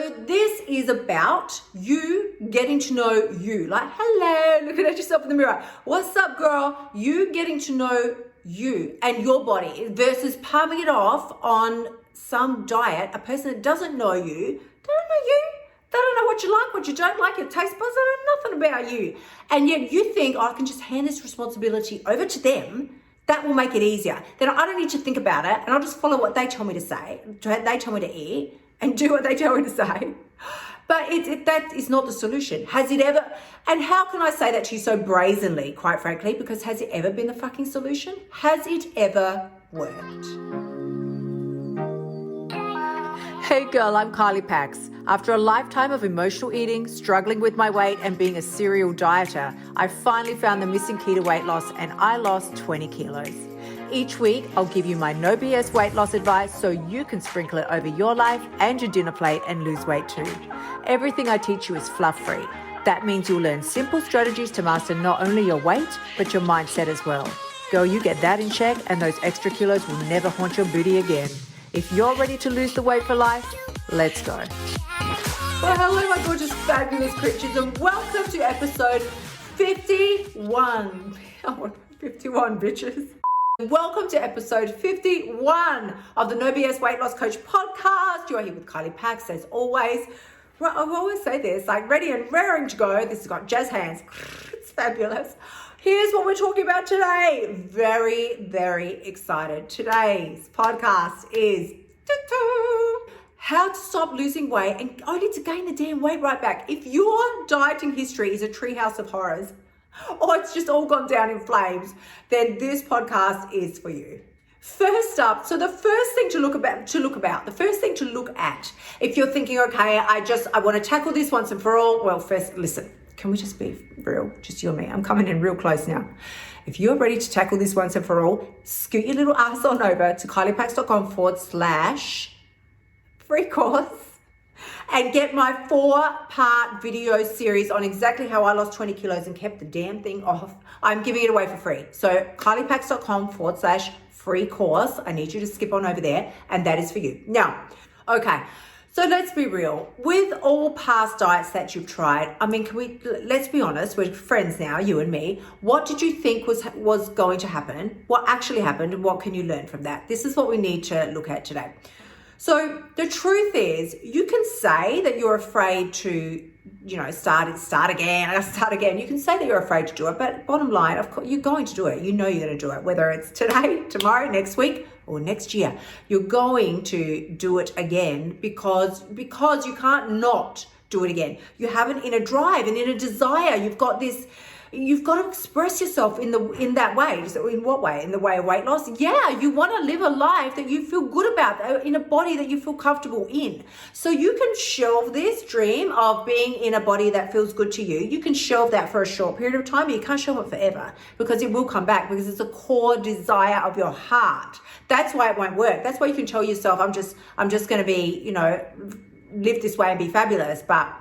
So this is about you getting to know you. Like, hello, looking at yourself in the mirror. What's up, girl? You getting to know you and your body versus palming it off on some diet, a person that doesn't know you, they don't know what you like, what you don't like, your taste buds, they know nothing about you. And yet you think, oh, I can just hand this responsibility over to them. That will make it easier. Then I don't need to think about it and I'll just follow what they tell me to say, they tell me to eat and do what they tell me to say. But that is not the solution. Has it ever, and how can I say that to you so brazenly, quite frankly, because has it ever been the fucking solution? Has it ever worked? Hey girl, I'm Kylie Pax. After a lifetime of emotional eating, struggling with my weight and being a serial dieter, I finally found the missing key to weight loss and I lost 20 kilos. Each week, I'll give you my no BS weight loss advice so you can sprinkle it over your life and your dinner plate and lose weight too. Everything I teach you is fluff free. That means you'll learn simple strategies to master not only your weight, but your mindset as well. Girl, you get that in check and those extra kilos will never haunt your booty again. If you're ready to lose the weight for life, let's go. Well, hello, my gorgeous, fabulous creatures, and welcome to episode 51. Oh, 51, bitches. Welcome to episode 51 of the No BS Weight Loss Coach podcast. You are here with Kylie Pax, as always. I always say this, like ready and raring to go. This has got jazz hands. It's fabulous. Here's what we're talking about today. Very, very excited. Today's podcast is how to stop losing weight and only to gain the damn weight right back. If your dieting history is a treehouse of horrors, or it's just all gone down in flames, then this podcast is for you. First up, so the first thing to look at, if you're thinking, okay, I want to tackle this once and for all. Well, first, listen, can we just be real? Just you and me. I'm coming in real close now. If you're ready to tackle this once and for all, scoot your little ass on over to kyliepax.com/free course and get my 4-part video series on exactly how I lost 20 kilos and kept the damn thing off. I'm giving it away for free. So kyliepax.com/free course. I need you to skip on over there and that is for you. Now, okay. So let's be real. With all past diets that you've tried, I mean, let's be honest, we're friends now, you and me. What did you think was going to happen? What actually happened and what can you learn from that? This is what we need to look at today. So the truth is, you can say that you're afraid to, start again. You can say that you're afraid to do it, but bottom line, of course, you're going to do it. You know you're going to do it, whether it's today, tomorrow, next week, or next year. You're going to do it again because you can't not do it again. You have an inner drive, an inner desire. You've got to express yourself in that way. So in what way? In the way of weight loss? Yeah, you want to live a life that you feel good about, in a body that you feel comfortable in. So you can shelve this dream of being in a body that feels good to you. You can shelve that for a short period of time, but you can't shelve it forever because it will come back because it's a core desire of your heart. That's why it won't work. That's why you can tell yourself, I'm just going to be, live this way and be fabulous, but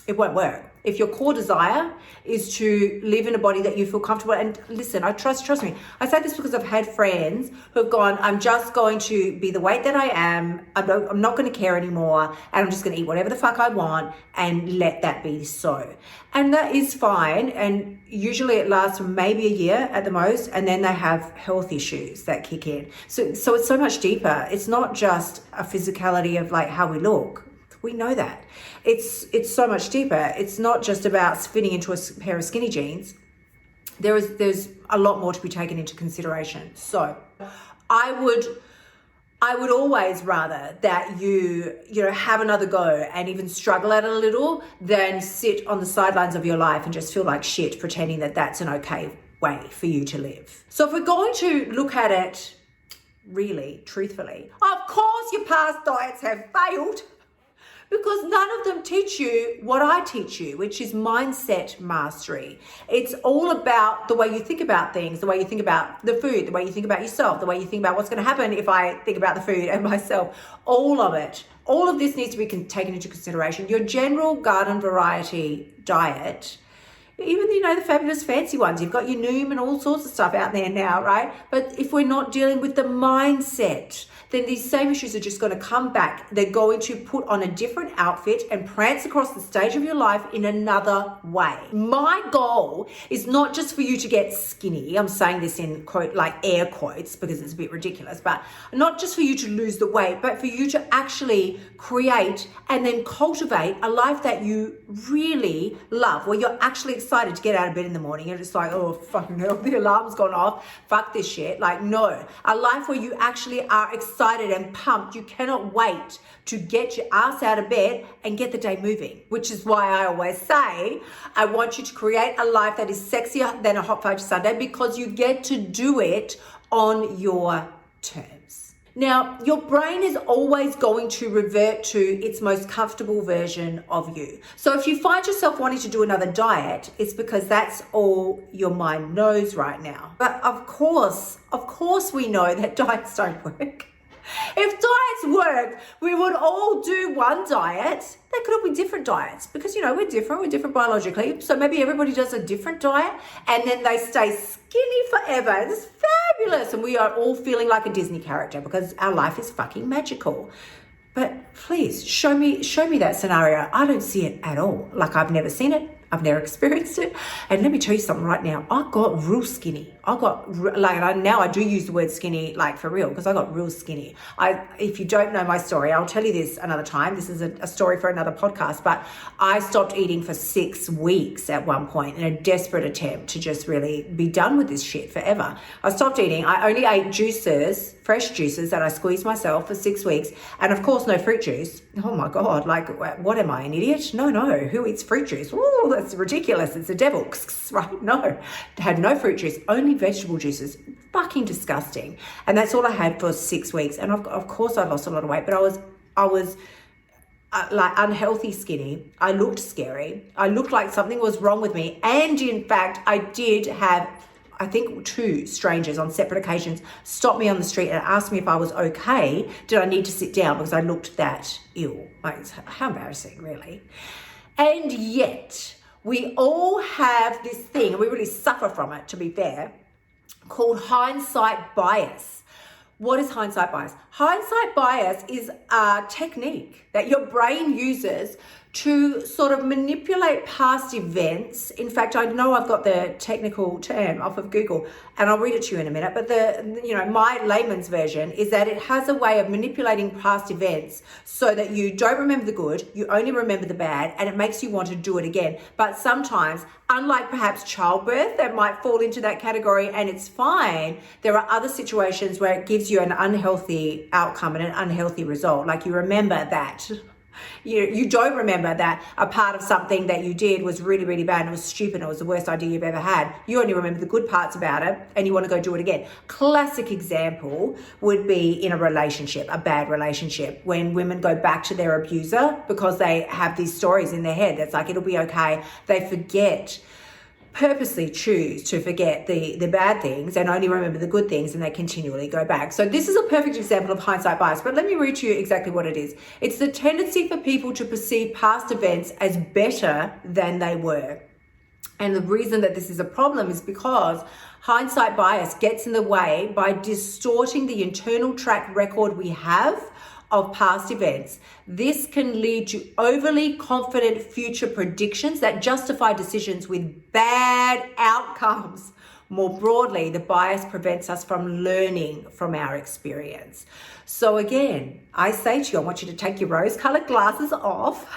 it won't work. If your core desire is to live in a body that you feel comfortable, and listen, trust me. I say this because I've had friends who have gone, I'm just going to be the weight that I am. I'm not going to care anymore. And I'm just going to eat whatever the fuck I want and let that be so. And that is fine. And usually it lasts for maybe a year at the most. And then they have health issues that kick in. So it's so much deeper. It's not just a physicality of like how we look. We know that. It's so much deeper. It's not just about fitting into a pair of skinny jeans. There's a lot more to be taken into consideration. So I would always rather that you have another go and even struggle at it a little than sit on the sidelines of your life and just feel like shit pretending that that's an okay way for you to live. So if we're going to look at it really, truthfully, of course your past diets have failed. Because none of them teach you what I teach you, which is mindset mastery. It's all about the way you think about things, the way you think about the food, the way you think about yourself, the way you think about what's going to happen if I think about the food and myself. All of it. All of this needs to be taken into consideration. Your general garden variety diet Even, the fabulous fancy ones. You've got your Noom and all sorts of stuff out there now, right? But if we're not dealing with the mindset, then these same issues are just going to come back. They're going to put on a different outfit and prance across the stage of your life in another way. My goal is not just for you to get skinny. I'm saying this in quote, like air quotes, because it's a bit ridiculous, but not just for you to lose the weight, but for you to actually create and then cultivate a life that you really love, where you're actually excited to get out of bed in the morning and it's like, oh, fucking hell, the alarm's gone off. Fuck this shit. Like, no. A life where you actually are excited and pumped. You cannot wait to get your ass out of bed and get the day moving, which is why I always say I want you to create a life that is sexier than a hot fudge sundae, because you get to do it on your terms. Now, your brain is always going to revert to its most comfortable version of you. So if you find yourself wanting to do another diet, it's because that's all your mind knows right now. But of course we know that diets don't work. If diets worked, we would all do one diet. They could all be different diets because, we're different biologically. So maybe everybody does a different diet and then they stay skinny forever. It's fabulous. And we are all feeling like a Disney character because our life is fucking magical. But please show me that scenario. I don't see it at all. Like, I've never seen it. I've never experienced it. And let me tell you something right now. I got real skinny. Now I do use the word skinny, like for real, because I got real skinny. If you don't know my story, I'll tell you this another time. This is a story for another podcast, but I stopped eating for 6 weeks at one point in a desperate attempt to just really be done with this shit forever. I stopped eating. I only ate juices, fresh juices that I squeezed myself for 6 weeks. And of course, no fruit juice. Oh my God, like, what am I, an idiot? No, who eats fruit juice? Ooh, that's ridiculous. It's a devil, right? No, had no fruit juice, only vegetable juices. Fucking disgusting. And that's all I had for 6 weeks. And of course I lost a lot of weight, but I was like unhealthy skinny. I looked scary. I looked like something was wrong with me. And in fact, I did have, I think, 2 strangers on separate occasions stop me on the street and ask me if I was okay. Did I need to sit down because I looked that ill? Like, how embarrassing, really. And yet we all have this thing, and we really suffer from it, to be fair, called hindsight bias. What is hindsight bias? Hindsight bias is a technique that your brain uses to sort of manipulate past events. In fact, I know I've got the technical term off of Google and I'll read it to you in a minute, but my layman's version is that it has a way of manipulating past events so that you don't remember the good, you only remember the bad, and it makes you want to do it again. But sometimes, unlike perhaps childbirth that might fall into that category and it's fine, there are other situations where it gives you an unhealthy outcome and an unhealthy result. Like, you remember that. You don't remember that a part of something that you did was really, really bad and it was stupid and it was the worst idea you've ever had. You only remember the good parts about it and you want to go do it again. Classic example would be in a relationship, a bad relationship, when women go back to their abuser because they have these stories in their head that's like, it'll be okay. They purposely choose to forget the bad things and only remember the good things, and they continually go back. So this is a perfect example of hindsight bias, but let me read to you exactly what it is. It's the tendency for people to perceive past events as better than they were. And the reason that this is a problem is because hindsight bias gets in the way by distorting the internal track record we have of past events. This can lead to overly confident future predictions that justify decisions with bad outcomes. More broadly, the bias prevents us from learning from our experience. So again, I say to you, I want you to take your rose-colored glasses off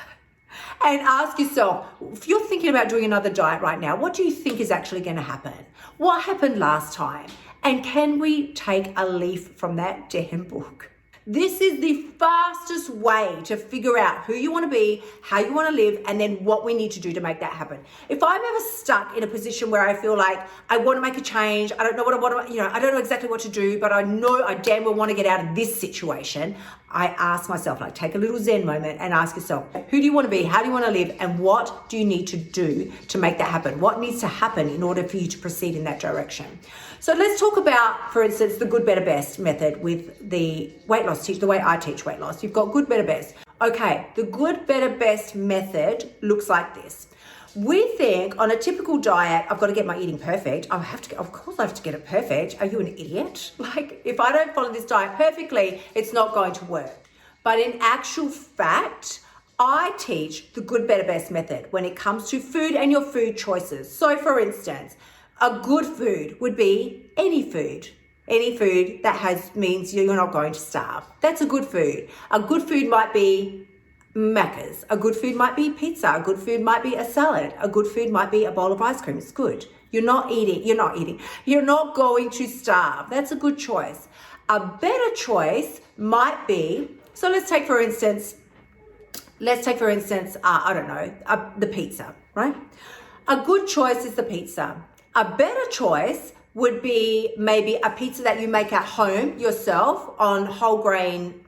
and ask yourself, if you're thinking about doing another diet right now, what do you think is actually going to happen? What happened last time? And can we take a leaf from that damn book? This is the fastest way to figure out who you want to be, how you want to live, and then what we need to do to make that happen. If I'm ever stuck in a position where I feel like I want to make a change, I don't know what I want to, I don't know exactly what to do, but I know I damn well want to get out of this situation, I ask myself, like, take a little Zen moment and ask yourself, who do you want to be? How do you want to live? And what do you need to do to make that happen? What needs to happen in order for you to proceed in that direction? So let's talk about, for instance, the good, better, best method with the weight loss, the way I teach weight loss. You've got good, better, best. Okay, the good, better, best method looks like this. We think on a typical diet, I've got to get my eating perfect. Of course I have to get it perfect. Are you an idiot? Like, if I don't follow this diet perfectly, it's not going to work. But in actual fact, I teach the good, better, best method when it comes to food and your food choices. So for instance, a good food would be any food. Any food that means you're not going to starve. That's a good food. A good food might be Macca's. A good food might be pizza. A good food might be a salad. A good food might be a bowl of ice cream. It's good. You're not going to starve. That's a good choice. A better choice might be, so let's take for instance, I don't know, the pizza, right? A good choice is the pizza. A better choice would be maybe a pizza that you make at home yourself on whole grain,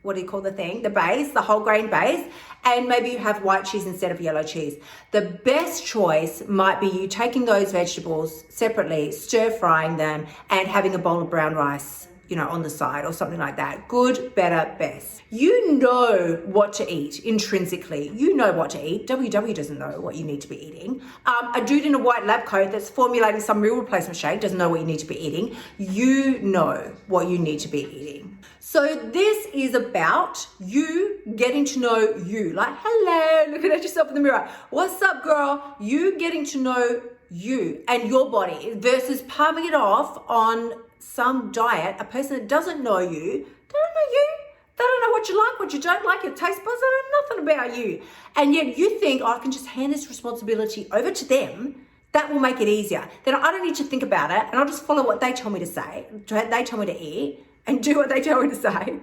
what do you call the thing? The whole grain base. And maybe you have white cheese instead of yellow cheese. The best choice might be you taking those vegetables separately, stir frying them, and having a bowl of brown rice, on the side or something like that. Good, better, best. You know what to eat intrinsically. You know what to eat. WW doesn't know what you need to be eating. A dude in a white lab coat that's formulating some meal replacement shake doesn't know what you need to be eating. You know what you need to be eating. So this is about you getting to know you. Like, hello, looking at yourself in the mirror. What's up, girl? You getting to know you and your body versus palming it off on some diet, a person that doesn't know you, they don't know what you like, what you don't like, your taste buds, they know nothing about you. And yet you think, I can just hand this responsibility over to them. That will make it easier. Then I don't need to think about it, and I'll just follow what they tell me to say. They tell me to eat and do what they tell me to say.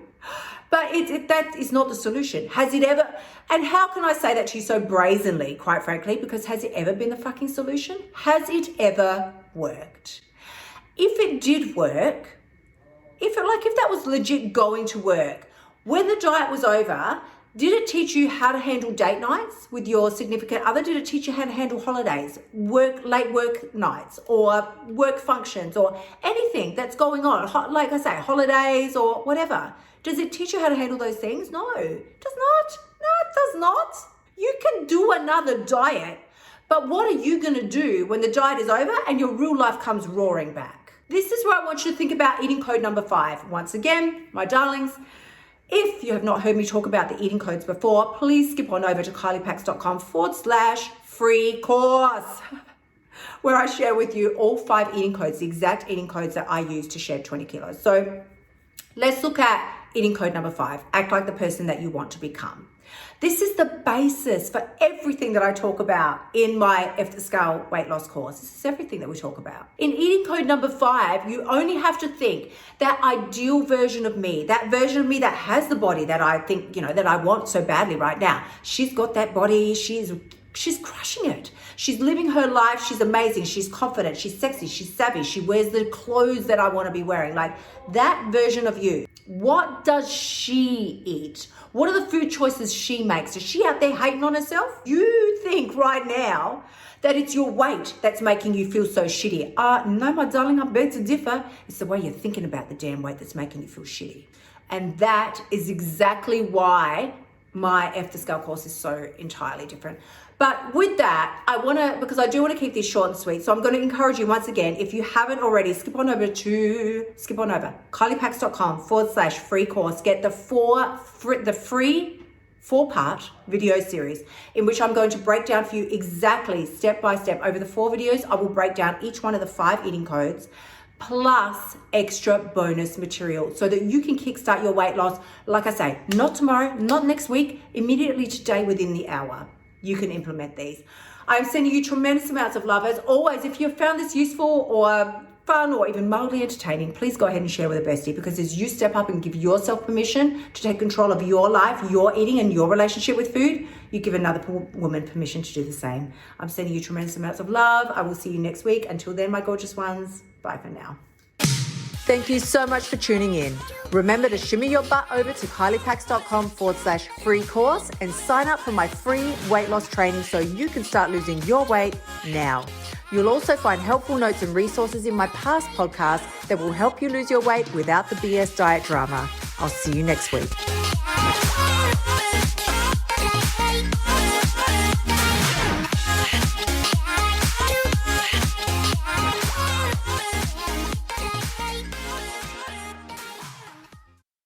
But that is not the solution. Has it ever, and how can I say that to you so brazenly, quite frankly, because has it ever been the fucking solution? Has it ever worked? If it did work, if that was legit going to work, when the diet was over, did it teach you how to handle date nights with your significant other? Did it teach you how to handle holidays, late work nights, or work functions, or anything that's going on? Like I say, holidays or whatever. Does it teach you how to handle those things? No, it does not. No, it does not. You can do another diet, but what are you going to do when the diet is over and your real life comes roaring back? This is where I want you to think about eating code number 5. Once again, my darlings, if you have not heard me talk about the eating codes before, please skip on over to kyliepax.com/free course, where I share with you all 5 eating codes, the exact eating codes that I use to shed 20 kilos. So let's look at eating code number 5, act like the person that you want to become. This is the basis for everything that I talk about in my F the Scale weight loss course. This is everything that we talk about. In eating code number 5, you only have to think that ideal version of me, that version of me that has the body that I think, that I want so badly right now. She's got that body. She's crushing it. She's living her life. She's amazing. She's confident. She's sexy. She's savvy. She wears the clothes that I want to be wearing. Like that version of you. What does she eat? What are the food choices she makes? Is she out there hating on herself? You think right now that it's your weight that's making you feel so shitty. No, my darling, I beg to differ. It's the way you're thinking about the damn weight that's making you feel shitty. And that is exactly why my F the Scale course is so entirely different. But with that, because I do want to keep this short and sweet. So I'm going to encourage you once again, if you haven't already, skip on over kyliepax.com/free course. Get the free 4-part video series in which I'm going to break down for you exactly step by step over the 4 videos. I will break down each one of the 5 eating codes plus extra bonus material so that you can kickstart your weight loss. Like I say, not tomorrow, not next week, immediately today within the hour. You can implement these. I'm sending you tremendous amounts of love. As always, if you've found this useful or fun or even mildly entertaining, please go ahead and share with a bestie, because as you step up and give yourself permission to take control of your life, your eating and your relationship with food, you give another woman permission to do the same. I'm sending you tremendous amounts of love. I will see you next week. Until then, my gorgeous ones, bye for now. Thank you so much for tuning in. Remember to shimmy your butt over to kyliepax.com/free course and sign up for my free weight loss training so you can start losing your weight now. You'll also find helpful notes and resources in my past podcasts that will help you lose your weight without the BS diet drama. I'll see you next week.